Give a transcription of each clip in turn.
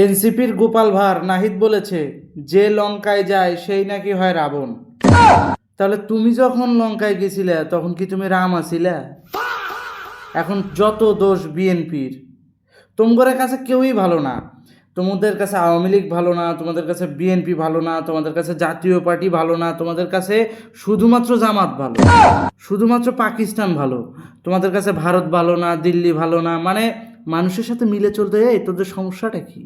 এনসিপির গোপাল ভাঁড় নাহিদ বলেছে, যে লঙ্কায় যায় সেই নাকি হয় রাবণ। তাহলে তুমি যখন লঙ্কায় গেছিলে তখন কি তুমি রাম আছিলে? এখন যত দোষ বিএনপির, তোমাদের কাছে কেউই ভালো না। তোমাদের কাছে আওয়ামী লীগ ভালো না, তোমাদের কাছে বিএনপি ভালো না, তোমাদের কাছে জাতীয় পার্টি ভালো না, তোমাদের কাছে শুধুমাত্র জামাত ভালো, শুধুমাত্র পাকিস্তান ভালো, তোমাদের কাছে ভারত ভালো না, দিল্লি ভালো না। মানে মানুষের সাথে মিলে চলতে তোদের সমস্যাটা কি?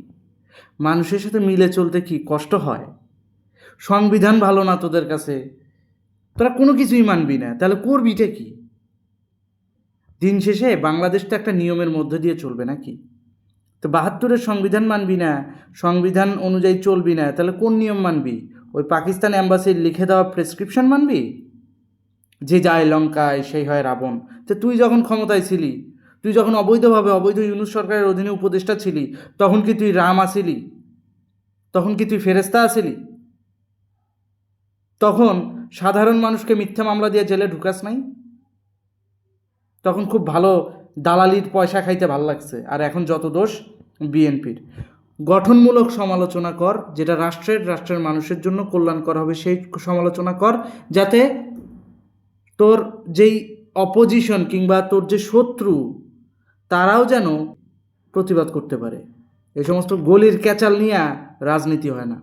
মানুষের সাথে মিলে চলতে কি কষ্ট হয়? সংবিধান ভালো না তোদের কাছে, তোরা কোনো কিছুই মানবি না, তাহলে করবিটা কি? দিন শেষে বাংলাদেশ তো একটা নিয়মের মধ্যে দিয়ে চলবে নাকি? তো ৭২-এর সংবিধান মানবি না, সংবিধান অনুযায়ী চলবি না, তাহলে কোন নিয়ম মানবি? ওই পাকিস্তান অ্যাম্বাসির লিখে দেওয়া প্রেসক্রিপশন মানবি? যে যায় লঙ্কায় সেই হয় রাবণ। তো তুই যখন ক্ষমতায় ছিলি, তুই যখন অবৈধভাবে অবৈধ ইউনূস সরকারের অধীনে উপদেষ্টা ছিলি, তখন কি তুই রাম আসিলি? তখন কি তুই ফেরেস্তা আসিলি? তখন সাধারণ মানুষকে মিথ্যা মামলা দিয়ে জেলে ঢুকাস নাই? তখন খুব ভালো দালালির পয়সা খাইতে ভাল লাগছে। আর এখন যত দোষ বিএনপির। গঠনমূলক সমালোচনা কর, যেটা রাষ্ট্রের মানুষের জন্য কল্যাণকর হবে সেই সমালোচনা কর, যাতে তোর যেই অপোজিশন কিংবা তোর যে শত্রু তারাও যেন প্রতিবাদ করতে পারে। এই সমস্ত গলির ক্যাচাল নিয়ে রাজনীতি হয় না।